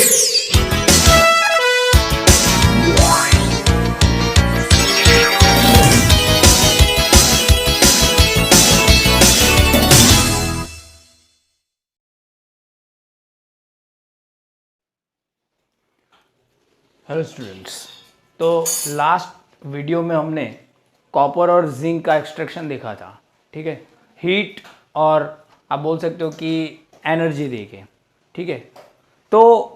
Hello students, तो last video में हमने कॉपर और जिंक का एक्सट्रैक्शन देखा था। ठीक है, हीट और आप बोल सकते हो कि एनर्जी देके। ठीक है, तो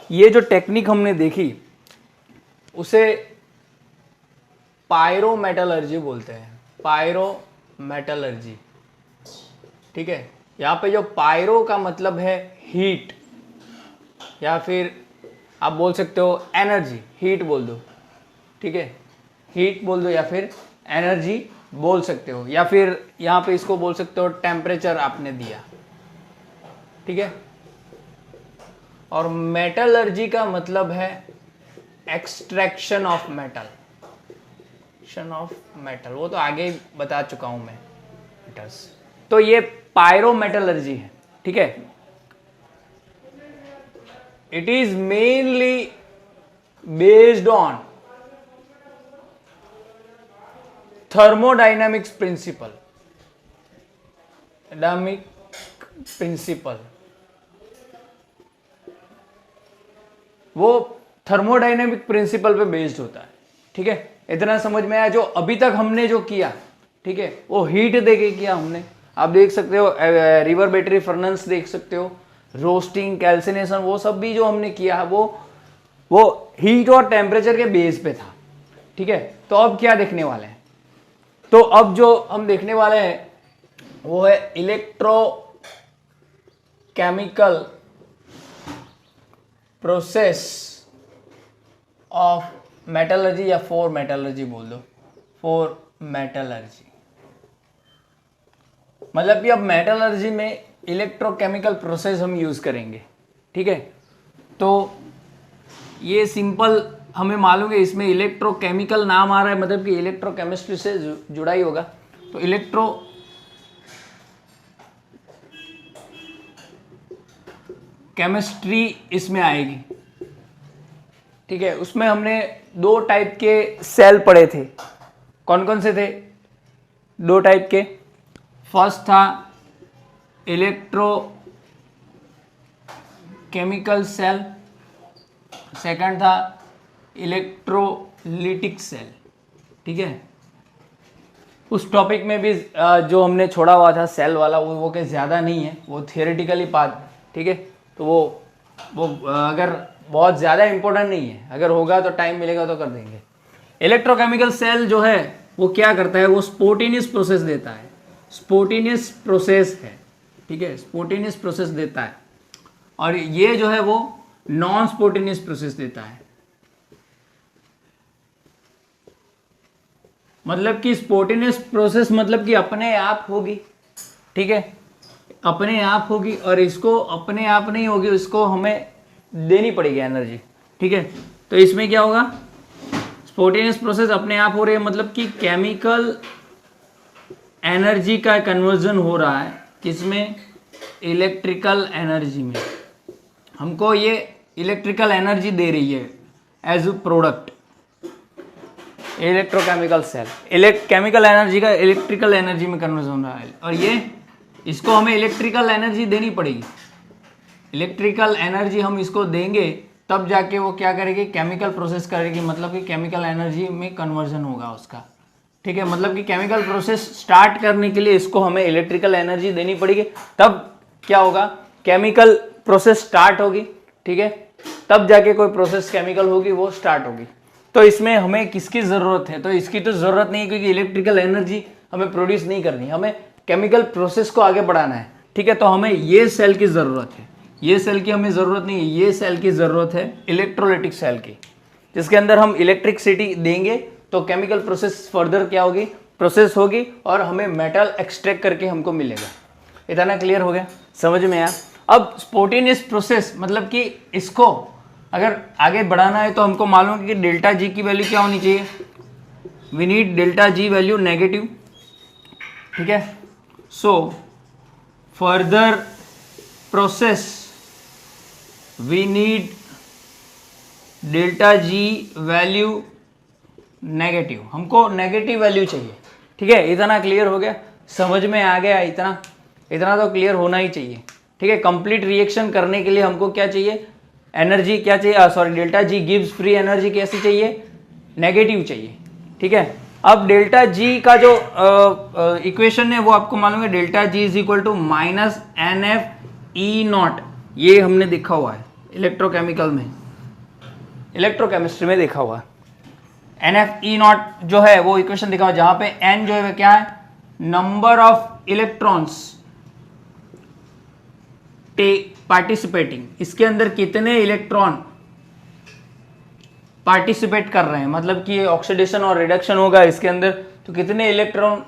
ये जो टेक्निक हमने देखी उसे पायरोमेटलर्जी बोलते हैं। पायरोमेटलर्जी। ठीक है, यहाँ पे जो पायरो का मतलब है हीट, या फिर आप बोल सकते हो एनर्जी। हीट बोल दो, ठीक है, हीट बोल दो या फिर एनर्जी बोल सकते हो, या फिर यहाँ पे इसको बोल सकते हो टेम्परेचर आपने दिया। ठीक है, और मेटलर्जी का मतलब है एक्सट्रैक्शन ऑफ मेटल। वो तो आगे ही बता चुका हूं मैं। तो ये पायरोमेटलर्जी है। ठीक है, it is mainly based on thermodynamics principle। वो थर्मोडायनेमिक प्रिंसिपल पे बेस्ड होता है। ठीक है, इतना समझ में आया। जो अभी तक हमने जो किया, ठीक है, वो हीट देके किया हमने। आप देख सकते हो रिवर बैटरी फर्नेस देख सकते हो, रोस्टिंग, कैल्सिनेशन, वो सब भी जो हमने किया है वो हीट और टेम्परेचर के बेस पे था। ठीक है, तो अब क्या देखने वाले हैं? तो अब जो हम देखने वाले हैं वो है इलेक्ट्रोकेमिकल प्रोसेस ऑफ मेटलर्जी, या फॉर मेटलर्जी बोल दो। फॉर मेटलर्जी मतलब कि अब मेटलर्जी में इलेक्ट्रोकेमिकल प्रोसेस हम यूज करेंगे। ठीक है, तो ये सिंपल हमें मालूम है, इसमें इलेक्ट्रोकेमिकल नाम आ रहा है, मतलब कि इलेक्ट्रोकेमिस्ट्री से जुड़ा ही होगा। तो केमिस्ट्री इसमें आएगी। ठीक है, उसमें हमने दो टाइप के सेल पढ़े थे। कौन कौन से थे? दो टाइप के। फर्स्ट था इलेक्ट्रोकेमिकल सेल, सेकंड था इलेक्ट्रोलिटिक सेल। ठीक है, उस टॉपिक में भी जो हमने छोड़ा हुआ था सेल वाला, वो के ज़्यादा नहीं है, वो थियोरेटिकली पार्ट। ठीक है, तो वो अगर बहुत ज़्यादा इंपॉर्टेंट नहीं है, अगर होगा तो टाइम मिलेगा तो कर देंगे। इलेक्ट्रोकेमिकल सेल जो है वो क्या करता है? वो स्पोटेनियस प्रोसेस देता है। स्पोटेनियस प्रोसेस है। ठीक है, स्पोटेनियस प्रोसेस देता है। और ये जो है वो नॉन स्पोटेनियस प्रोसेस देता है। मतलब कि स्पोटेनियस प्रोसेस मतलब कि अपने आप होगी। ठीक है, अपने आप होगी, और इसको अपने आप नहीं होगी, इसको हमें देनी पड़ेगी एनर्जी। ठीक है, तो इसमें क्या होगा? स्पोटेनियस प्रोसेस अपने आप हो रही है, मतलब कि केमिकल एनर्जी का कन्वर्जन हो रहा है। किसमें? इलेक्ट्रिकल एनर्जी में। हमको ये इलेक्ट्रिकल एनर्जी दे रही है as a product. Electrochemical cell chemical energy का इलेक्ट्रिकल एनर्जी में कन्वर्जन हो रहा है, और ये इसको हमें इलेक्ट्रिकल एनर्जी देनी पड़ेगी। इलेक्ट्रिकल एनर्जी हम इसको देंगे तब जाके वो क्या करेगी? केमिकल प्रोसेस करेगी, मतलब कि केमिकल एनर्जी में कन्वर्जन होगा उसका। ठीक है, मतलब कि केमिकल प्रोसेस स्टार्ट करने के लिए इसको हमें इलेक्ट्रिकल एनर्जी देनी पड़ेगी, तब क्या होगा? केमिकल प्रोसेस स्टार्ट होगी। ठीक है, तब जाके कोई प्रोसेस केमिकल होगी वो स्टार्ट होगी। तो इसमें हमें किसकी ज़रूरत है? तो इसकी तो ज़रूरत नहीं है, क्योंकि इलेक्ट्रिकल एनर्जी हमें प्रोड्यूस नहीं करनी, हमें केमिकल प्रोसेस को आगे बढ़ाना है। ठीक है, तो हमें ये सेल की ज़रूरत है। ये सेल की हमें ज़रूरत नहीं है, ये सेल की ज़रूरत है इलेक्ट्रोलाइटिक सेल की, जिसके अंदर हम इलेक्ट्रिसिटी देंगे तो केमिकल प्रोसेस फर्दर क्या होगी? प्रोसेस होगी, और हमें मेटल एक्सट्रैक्ट करके हमको मिलेगा। इतना क्लियर हो गया? समझ में आया? अब स्पोटेनियस प्रोसेस मतलब कि इसको अगर आगे बढ़ाना है तो हमको मालूम है कि डेल्टा जी की वैल्यू क्या होनी चाहिए? We need delta G value negative. ठीक है, so further process we need delta G value negative, हमको नेगेटिव वैल्यू चाहिए। ठीक है, इतना क्लियर हो गया, समझ में आ गया, इतना इतना तो क्लियर होना ही चाहिए। ठीक है, कंप्लीट रिएक्शन करने के लिए हमको क्या चाहिए, एनर्जी क्या चाहिए, sorry delta G gives free energy कैसी चाहिए, नेगेटिव चाहिए। ठीक है, अब डेल्टा जी का जो इक्वेशन है वो आपको मालूम है, delta G is equal to minus n F E nought, ये हमने देखा हुआ है इलेक्ट्रोकेमिकल में, इलेक्ट्रोकेमिस्ट्री में देखा हुआ है। एन एफ ई नॉट जो है वो इक्वेशन देखा हुआ, जहां पे एन जो है क्या है, नंबर ऑफ इलेक्ट्रॉन्स पार्टिसिपेटिंग, इसके अंदर कितने इलेक्ट्रॉन पार्टिसिपेट कर रहे हैं, मतलब कि ऑक्सीडेशन और रिडक्शन होगा इसके अंदर, तो कितने इलेक्ट्रॉन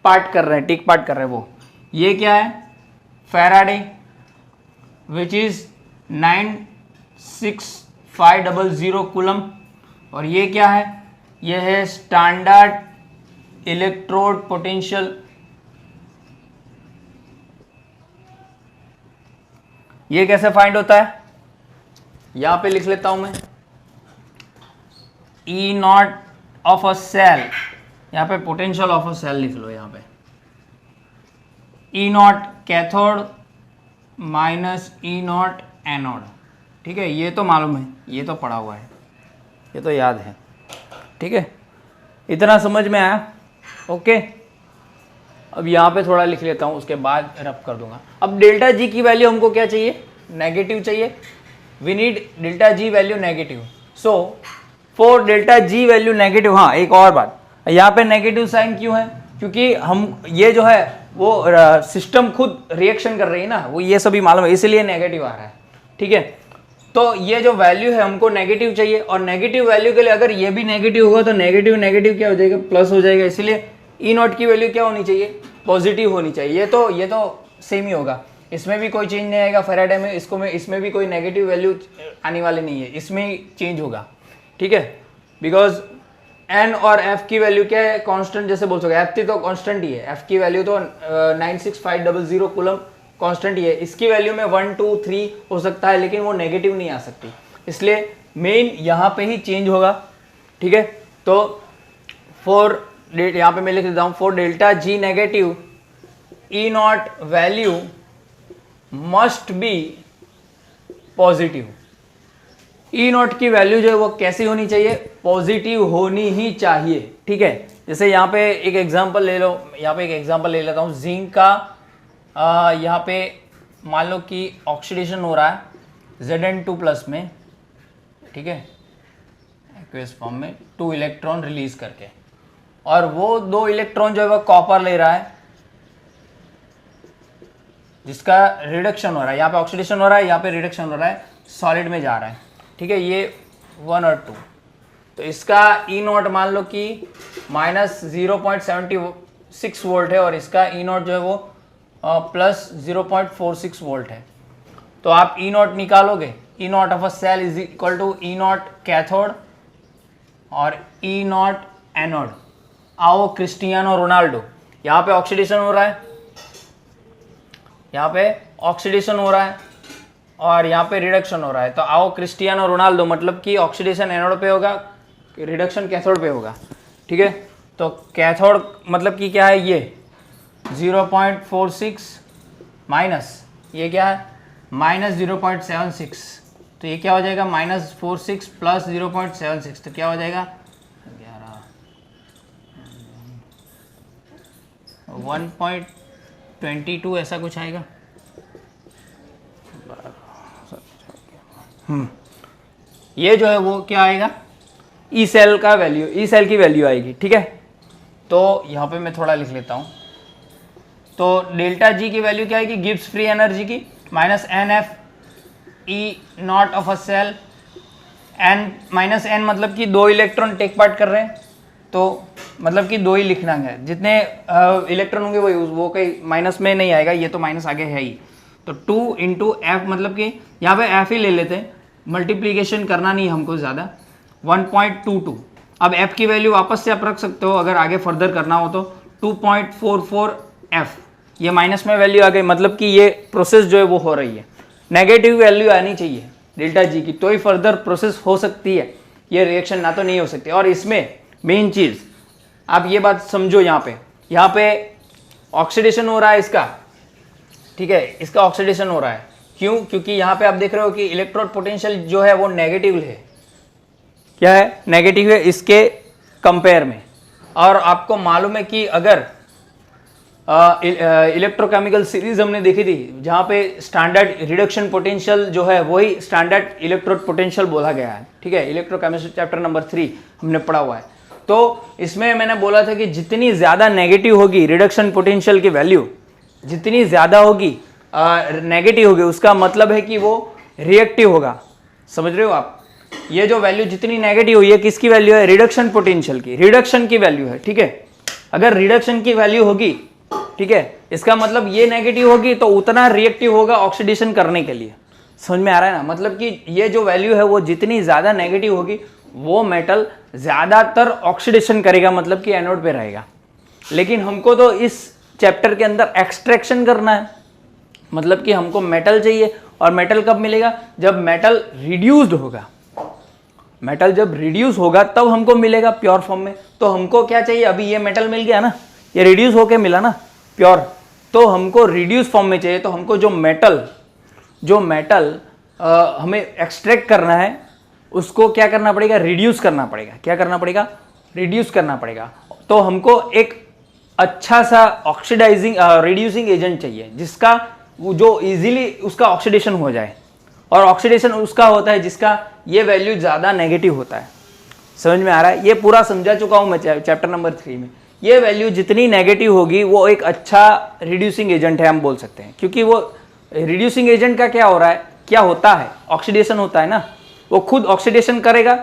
पार्ट कर रहे हैं, टेक पार्ट कर रहे हैं वो, ये क्या है, फैराडे विच इज 96500 कूलम, और ये क्या है, ये है स्टैंडर्ड इलेक्ट्रोड पोटेंशियल। ये कैसे फाइंड होता है, यहां पे लिख लेता हूं मैं, ई नॉट ऑफ अ सेल, यहां पे पोटेंशियल ऑफ अ सेल लिख लो, यहां पे E naught cathode minus E naught anode. ठीक है, ये तो मालूम है, ये तो पढ़ा हुआ है, ये तो याद है। ठीक है, इतना समझ में आया, ओके। अब यहाँ पे थोड़ा लिख लेता हूँ, उसके बाद रब कर दूंगा। अब डेल्टा जी की वैल्यू हमको क्या चाहिए, नेगेटिव चाहिए, we need delta G value negative. So for delta G value negative, हाँ एक और बात, यहाँ पे नेगेटिव साइन क्यों है, क्योंकि हम ये जो है वो सिस्टम खुद रिएक्शन कर रही है ना, वो ये सभी मालूम है, इसलिए नेगेटिव आ रहा है। ठीक है, तो ये जो वैल्यू है हमको नेगेटिव चाहिए, और नेगेटिव वैल्यू के लिए अगर ये भी नेगेटिव होगा तो नेगेटिव नेगेटिव क्या हो जाएगा, प्लस हो जाएगा, इसलिए ई नॉट की वैल्यू क्या होनी चाहिए, पॉजिटिव होनी चाहिए। ये तो सेम ही होगा, इसमें भी कोई चेंज नहीं आएगा, फैराडे में इसमें भी कोई नेगेटिव वैल्यू आने वाली नहीं है, इसमें ही चेंज होगा। ठीक है, बिकॉज एन और एफ की वैल्यू क्या है, कांस्टेंट जैसे बोल सकते, एफ तो कांस्टेंट ही है, एफ की वैल्यू तो 96500 कूलम कांस्टेंट ही है, इसकी वैल्यू में 1 2 3 हो सकता है, लेकिन वो नेगेटिव नहीं आ सकती, इसलिए मेन यहाँ पे ही चेंज होगा। ठीक है, तो फॉर यहाँ पे मैं लिख देता हूँ, for delta ji negative E not value must be positive. E not की वैल्यू जो है वो कैसी होनी चाहिए, पॉजिटिव होनी ही चाहिए। ठीक है, जैसे यहाँ पे एक एग्जांपल ले लो, यहाँ पे एक एग्जांपल ले लेता हूँ, जिंक का यहाँ पे मान लो कि ऑक्सीडेशन हो रहा है Zn2 प्लस में। ठीक है, एक्वेस फॉर्म में 2 इलेक्ट्रॉन रिलीज करके, और वो 2 इलेक्ट्रॉन जो है वो कॉपर ले रहा है, जिसका रिडक्शन हो रहा है, यहाँ पे ऑक्सीडेशन हो रहा है, यहाँ पे रिडक्शन हो रहा है, सॉलिड में जा रहा है। ठीक है, ये 1 और 2, तो इसका ई नॉट मान लो कि माइनस 0.76 वोल्ट है, और इसका ई नॉट जो है वो प्लस 0.46 वोल्ट है। तो आप ई नॉट निकालोगे, E not of a cell is equal to E naught cathode और ई नॉट एनोड। आओ क्रिस्टियानो रोनाल्डो, यहाँ पे ऑक्सीडेशन हो रहा है, यहाँ पे ऑक्सीडेशन हो रहा है, और यहाँ पे रिडक्शन हो रहा है, तो आओ क्रिस्टियानो रोनाल्डो, मतलब कि ऑक्सीडेशन एनोड पे होगा, रिडक्शन कैथोड पे होगा। ठीक है, तो कैथोड मतलब कि क्या है, ये 0.46 माइनस ये क्या है, माइनस 0.76, तो ये क्या हो जाएगा, -46 प्लस 0.76, तो क्या हो जाएगा 1.22 ऐसा कुछ आएगा। ये जो है वो क्या आएगा, ई सेल का वैल्यू, ई सेल की वैल्यू आएगी। ठीक है, तो यहाँ पे मैं थोड़ा लिख लेता हूँ, तो डेल्टा जी की वैल्यू क्या आएगी, गिब्स फ्री एनर्जी की minus n F E not of a cell, n minus n मतलब कि 2 इलेक्ट्रॉन टेक पार्ट कर रहे हैं, तो मतलब कि 2 ही लिखना है, जितने इलेक्ट्रॉन होंगे वो कहीं माइनस में नहीं आएगा, ये तो माइनस आगे है ही, तो 2 इंटू एफ, मतलब कि यहाँ पे एफ ही ले लेते हैं, मल्टीप्लीकेशन करना नहीं हमको ज़्यादा, 1.22। अब एफ की वैल्यू वापस से आप रख सकते हो, अगर आगे फर्दर करना हो तो 2.44 एफ, ये माइनस में वैल्यू आ गई, मतलब कि ये प्रोसेस जो है वो हो रही है। नेगेटिव वैल्यू आनी चाहिए डेल्टा जी की, तो ही फर्दर प्रोसेस हो सकती है, ये रिएक्शन ना तो नहीं हो सकती। और इसमें मेन चीज़ आप ये बात समझो, यहाँ पे ऑक्सीडेशन हो रहा है इसका, ठीक है, इसका ऑक्सीडेशन हो रहा है। क्यों? क्योंकि यहाँ पे आप देख रहे हो कि इलेक्ट्रोड पोटेंशियल जो है वो नेगेटिव है। क्या है? नेगेटिव है इसके कंपेयर में। और आपको मालूम है कि अगर इलेक्ट्रोकेमिकल सीरीज हमने देखी थी जहाँ पे स्टैंडर्ड रिडक्शन पोटेंशियल जो है वही स्टैंडर्ड इलेक्ट्रोड पोटेंशियल बोला गया है, ठीक है, इलेक्ट्रोकेमिस्ट्री चैप्टर नंबर 3 हमने पढ़ा हुआ है। तो इसमें मैंने बोला था कि जितनी ज़्यादा नेगेटिव होगी रिडक्शन पोटेंशियल की वैल्यू, जितनी ज़्यादा होगी नेगेटिव होगी, उसका मतलब है कि वो रिएक्टिव होगा। समझ रहे हो आप? ये जो वैल्यू जितनी नेगेटिव हुई है किसकी वैल्यू है? रिडक्शन पोटेंशियल की, रिडक्शन की वैल्यू है, ठीक है। अगर रिडक्शन की वैल्यू होगी, ठीक है, इसका मतलब ये नेगेटिव होगी तो उतना रिएक्टिव होगा ऑक्सीडेशन करने के लिए। समझ में आ रहा है ना? मतलब कि ये जो वैल्यू है वो जितनी ज़्यादा नेगेटिव होगी वो मेटल ज़्यादातर ऑक्सीडेशन करेगा, मतलब कि एनोड पे रहेगा। लेकिन हमको तो इस चैप्टर के अंदर एक्सट्रैक्शन करना है, मतलब कि हमको मेटल चाहिए। और मेटल कब मिलेगा? जब मेटल रिड्यूस्ड होगा। मेटल जब रिड्यूस होगा तब हमको मिलेगा प्योर फॉर्म में। तो हमको क्या चाहिए? अभी ये मेटल मिल गया ना, ये रिड्यूस होके मिला ना प्योर, तो हमको रिड्यूस फॉर्म में चाहिए। तो हमको जो मेटल हमें एक्सट्रैक्ट करना है उसको क्या करना पड़ेगा? रिड्यूस करना पड़ेगा। क्या करना पड़ेगा? रिड्यूस करना पड़ेगा। तो हमको एक अच्छा सा ऑक्सीडाइजिंग रिड्यूसिंग एजेंट चाहिए जिसका जो इजीली उसका ऑक्सीडेशन हो जाए। और ऑक्सीडेशन उसका होता है जिसका ये वैल्यू ज़्यादा नेगेटिव होता है। समझ में आ रहा है? ये पूरा समझा चुका हूँ मैं चैप्टर नंबर 3 में। ये वैल्यू जितनी नेगेटिव होगी वो एक अच्छा रिड्यूसिंग एजेंट है, हम बोल सकते हैं। क्योंकि वो रिड्यूसिंग एजेंट का क्या हो रहा है, क्या होता है? ऑक्सीडेशन होता है ना। वो खुद ऑक्सीडेशन करेगा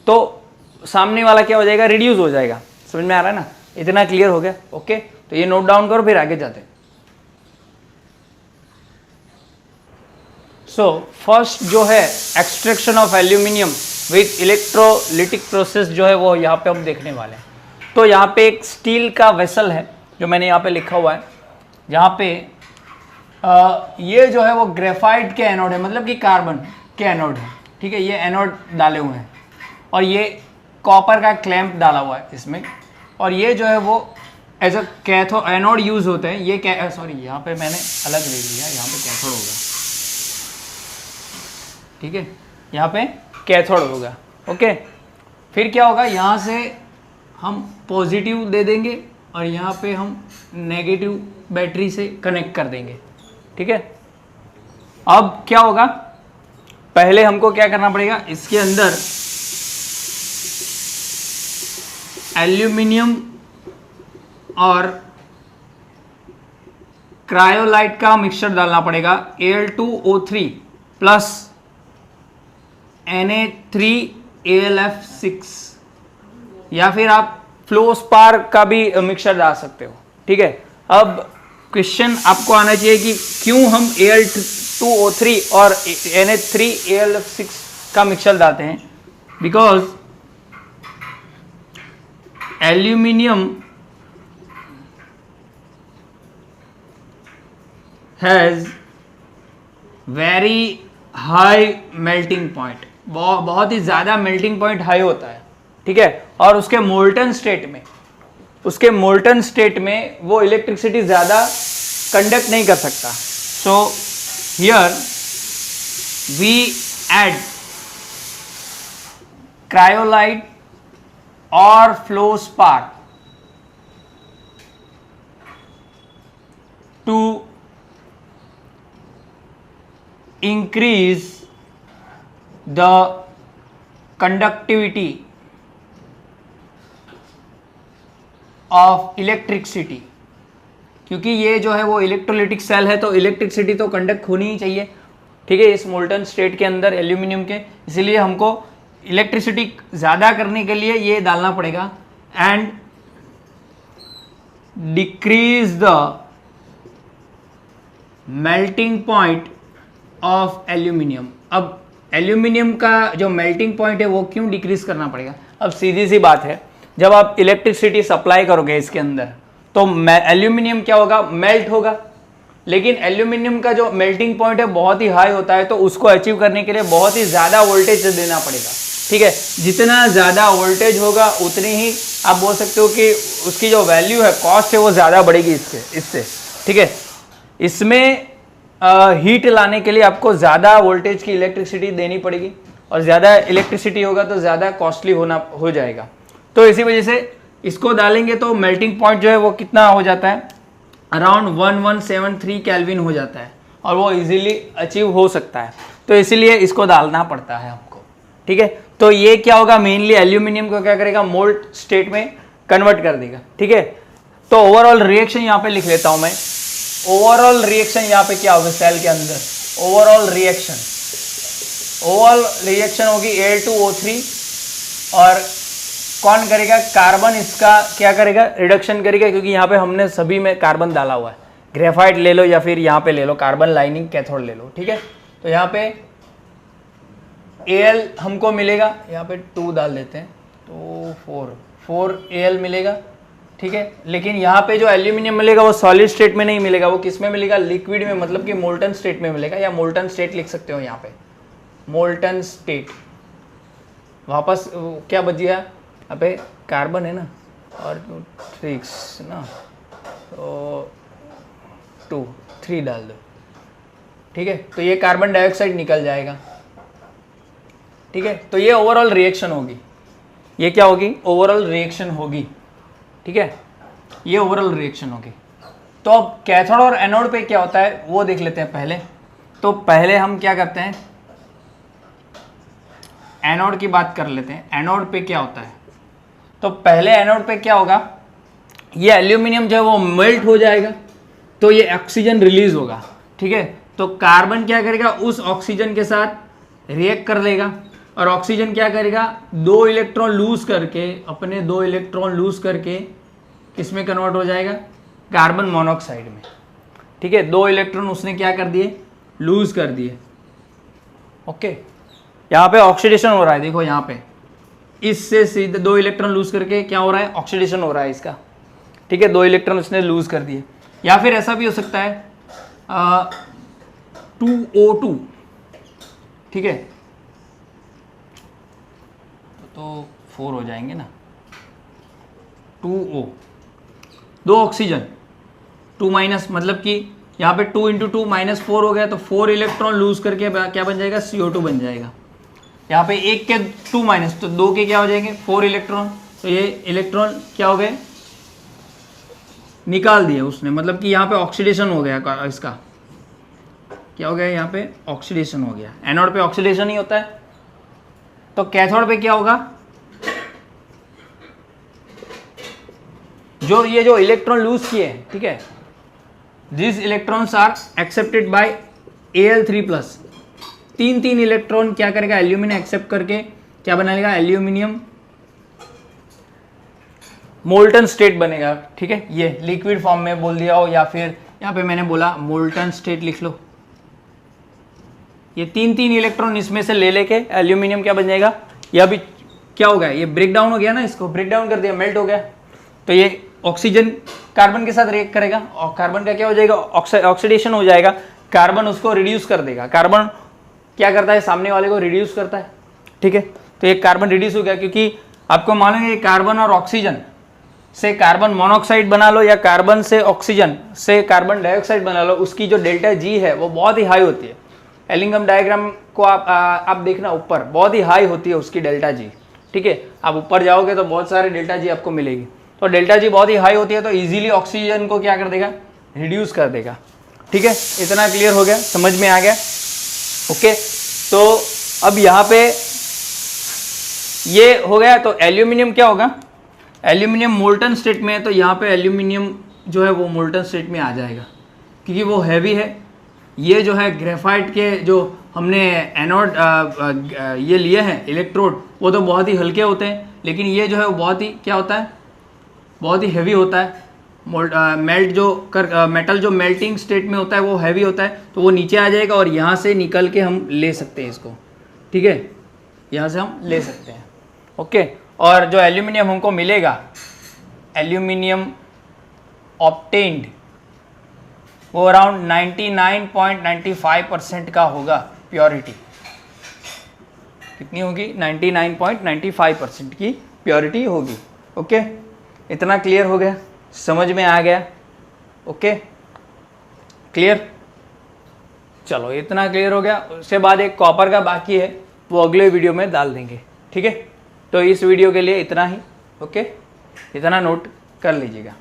तो सामने वाला क्या हो जाएगा? रिड्यूस हो जाएगा। समझ में आ रहा है ना? इतना क्लियर हो गया? ओके, तो ये नोट डाउन करो, फिर आगे जाते हैं। सो फर्स्ट जो है extraction of aluminium with electrolytic process जो है वो यहाँ पे हम देखने वाले हैं। तो यहाँ पे एक स्टील का वेसल है जो मैंने यहाँ पे लिखा हुआ है, जहाँ पे ये जो है वो ग्रेफाइट के एनोड है, मतलब कि कार्बन के एनोड है, ठीक है। ये एनोड डाले हुए हैं और ये कॉपर का क्लैंप डाला हुआ है इसमें। और ये जो है वो as a cathode anode use होते हैं। ये सॉरी, यहाँ पे मैंने अलग ले लिया, यहाँ पे कैथोड होगा, ठीक है, यहाँ पे कैथोड होगा। ओके, फिर क्या होगा? यहाँ से हम पॉजिटिव दे देंगे और यहाँ पे हम नेगेटिव बैटरी से कनेक्ट कर देंगे, ठीक है। अब क्या होगा? पहले हमको क्या करना पड़ेगा? इसके अंदर एल्यूमिनियम और क्रायोलाइट का मिक्सचर डालना पड़ेगा, Al2O3 प्लस Na3AlF6, या फिर आप फ्लोस्पार का भी मिक्सचर डाल सकते हो, ठीक है। अब क्वेश्चन आपको आना चाहिए कि क्यों हम Al2O3 और Na3AlF6 का मिक्सचर डालते हैं? Because aluminium has very high melting point, बहुत ही ज़्यादा मेल्टिंग पॉइंट हाई होता है, ठीक है। और उसके मोल्टन स्टेट में वो इलेक्ट्रिसिटी ज़्यादा कंडक्ट नहीं कर सकता। So here we add cryolite और fluorspar to increase the conductivity of electricity, क्योंकि ये जो है वो इलेक्ट्रोलिटिक सेल है तो इलेक्ट्रिसिटी तो कंडक्ट होनी ही चाहिए, ठीक है, इस मोल्टन स्टेट के अंदर एल्यूमिनियम के। इसीलिए हमको इलेक्ट्रिसिटी ज़्यादा करने के लिए ये डालना पड़ेगा and decrease the melting point of aluminium. अब एल्यूमिनियम का जो मेल्टिंग पॉइंट है वो क्यों डिक्रीज करना पड़ेगा? अब सीधी सी बात है, जब आप इलेक्ट्रिसिटी सप्लाई करोगे इसके अंदर तो एल्यूमिनियम क्या होगा? मेल्ट होगा। लेकिन एल्यूमिनियम का जो मेल्टिंग पॉइंट है बहुत ही हाई होता है, तो उसको अचीव करने के लिए बहुत ही ज़्यादा वोल्टेज देना पड़ेगा। ठीक है, जितना ज़्यादा वोल्टेज होगा उतनी ही आप बोल सकते हो कि उसकी जो वैल्यू है, कॉस्ट है, वो ज़्यादा बढ़ेगी इससे। ठीक है, इसमें हीट लाने के लिए आपको ज़्यादा वोल्टेज की इलेक्ट्रिसिटी देनी पड़ेगी, और ज़्यादा इलेक्ट्रिसिटी होगा तो ज़्यादा कॉस्टली हो जाएगा। तो इसी वजह से इसको डालेंगे तो मेल्टिंग पॉइंट जो है वो कितना हो जाता है, अराउंड 1173 केल्विन हो जाता है, और वो इजीली अचीव हो सकता है। तो इसीलिए इसको डालना पड़ता है हमको। ठीक है, तो ये क्या होगा, मेनली एल्यूमिनियम को क्या करेगा, मोल्ट स्टेट में कन्वर्ट कर देगा। ठीक है, तो ओवरऑल रिएक्शन यहाँ पे लिख लेता हूँ मैं। ओवरऑल रिएक्शन यहाँ पे क्या होगा, सेल के अंदर ओवरऑल रिएक्शन होगी Al2O3, और कौन करेगा, कार्बन इसका क्या करेगा, रिडक्शन करेगा, क्योंकि यहाँ पे हमने सभी में कार्बन डाला हुआ है। ग्रेफाइट ले लो या फिर यहाँ पे ले लो कार्बन लाइनिंग कैथोड ले लो। ठीक है, तो यहाँ पे Al हमको मिलेगा, यहाँ पे 2 डाल देते हैं तो 4 Al मिलेगा। ठीक है, लेकिन यहाँ पे जो एल्यूमिनियम मिलेगा वो सॉलिड स्टेट में नहीं मिलेगा, वो किस में मिलेगा, लिक्विड में, मतलब कि मोल्टन स्टेट में मिलेगा, या मोल्टन स्टेट लिख सकते हो यहाँ पे, मोल्टन स्टेट। वापस क्या बच गया, यहाँ पे कार्बन है ना, और 6 ना, तो 3 डाल दो। ठीक है, तो ये कार्बन डाइऑक्साइड निकल जाएगा। ठीक है, तो ये ओवरऑल रिएक्शन होगी, ये क्या होगी, ओवरऑल रिएक्शन होगी। ठीक है, ये ओवरऑल रिएक्शन होगी। तो अब कैथोड और एनोड पे क्या होता है वो देख लेते हैं पहले। तो पहले हम क्या करते हैं, एनोड की बात कर लेते हैं। एनोड पे क्या होता है, तो पहले एनोड पे क्या होगा, ये एल्यूमिनियम जो है वो मेल्ट हो जाएगा, तो ये ऑक्सीजन रिलीज होगा। ठीक है, तो कार्बन क्या करेगा, उस ऑक्सीजन के साथ रिएक्ट कर लेगा, और ऑक्सीजन क्या करेगा, 2 इलेक्ट्रॉन लूज करके, अपने 2 इलेक्ट्रॉन लूज करके किसमें कन्वर्ट हो जाएगा, कार्बन मोनोऑक्साइड में। ठीक है, 2 इलेक्ट्रॉन उसने क्या कर दिए, लूज कर दिए। ओके, यहाँ पे ऑक्सीडेशन हो रहा है, देखो यहाँ पे इससे सीधे 2 इलेक्ट्रॉन लूज करके क्या हो रहा है, ऑक्सीडेशन हो रहा है इसका। ठीक है, 2 इलेक्ट्रॉन उसने लूज कर दिए। या फिर ऐसा भी हो सकता है 2O2। ठीक है, तो 4 हो जाएंगे ना, 2O, 2 ऑक्सीजन, 2 माइनस, मतलब कि यहाँ पे 2 × 2 -4 हो गया, तो 4 इलेक्ट्रॉन लूज करके क्या बन जाएगा, CO2 बन जाएगा। यहाँ पे 1 के 2 माइनस, तो 2 के क्या हो जाएंगे, 4 इलेक्ट्रॉन, तो ये इलेक्ट्रॉन क्या हो गए, निकाल दिए उसने, मतलब कि यहाँ पे ऑक्सीडेशन हो गया, इसका क्या हो गया, यहाँ पे ऑक्सीडेशन हो गया। एनोड पे ऑक्सीडेशन ही होता है। तो कैथोड पे क्या होगा, जो इलेक्ट्रॉन लूज किए, ठीक है, this electrons are accepted by Al3+। 3 electron क्या करेगा, एल्यूमिनियम एक्सेप्ट करके क्या बना एल्यूमिनियम मोल्टन स्टेट बनेगा। ठीक है, ये लिक्विड फॉर्म में बोल दिया हो, या फिर यहाँ पे मैंने बोला मोल्टन स्टेट लिख लो। ये 3 इलेक्ट्रॉन इसमें से ले लेके एल्यूमिनियम क्या बन जाएगा, ये अभी क्या हो गया, ये ब्रेक डाउन हो गया ना, इसको ब्रेक डाउन कर दिया, मेल्ट हो गया, तो ये ऑक्सीजन कार्बन के साथ रिएक्ट करेगा, और कार्बन का क्या हो जाएगा, ऑक्सीडेशन हो जाएगा, कार्बन उसको रिड्यूस कर देगा। कार्बन क्या करता है, सामने वाले को रिड्यूस करता है। ठीक है, तो ये कार्बन रिड्यूस हो गया, क्योंकि आपको मालूम है कार्बन और ऑक्सीजन से कार्बन मोनोऑक्साइड बना लो, या कार्बन से ऑक्सीजन से कार्बन डाइऑक्साइड बना लो, उसकी जो डेल्टा जी है वो बहुत ही हाई होती है। एलिंगम डायग्राम को आप देखना, ऊपर बहुत ही हाई होती है उसकी डेल्टा जी। ठीक है, आप ऊपर जाओगे तो बहुत सारे डेल्टा जी आपको मिलेगी, तो डेल्टा जी बहुत ही हाई होती है, तो इजीली ऑक्सीजन को क्या कर देगा, रिड्यूस कर देगा। ठीक है, इतना क्लियर हो गया, समझ में आ गया। ओके, तो अब यहाँ पे ये हो गया, तो एल्यूमिनियम क्या होगा, एल्यूमिनियम मोल्टन स्टेट में है, तो यहाँ पे एल्यूमिनियम जो है वो मोल्टन स्टेट में आ जाएगा, क्योंकि वो हैवी है। ये जो है ग्रेफाइट के जो हमने एनोड ये लिए हैं इलेक्ट्रोड, वो तो बहुत ही हल्के होते हैं, लेकिन ये जो है वो बहुत ही क्या होता है, बहुत ही हैवी होता है। मेटल जो मेल्टिंग स्टेट में होता है वो हैवी होता है, तो वो नीचे आ जाएगा, और यहाँ से निकल के हम ले सकते हैं इसको। ठीक है, यहाँ से हम ले सकते हैं। ओके, और जो एल्यूमिनियम हमको मिलेगा, एल्यूमिनियम ऑब्टेन्ड वो अराउंड 99.95% का होगा प्योरिटी। कितनी होगी? 99.95% की प्योरिटी होगी। ओके, इतना क्लियर हो गया, समझ में आ गया? ओके क्लियर, चलो इतना क्लियर हो गया। उसके बाद एक कॉपर का बाकी है, वो अगले वीडियो में डाल देंगे, ठीक है। तो इस वीडियो के लिए इतना ही। ओके, इतना नोट कर लीजिएगा।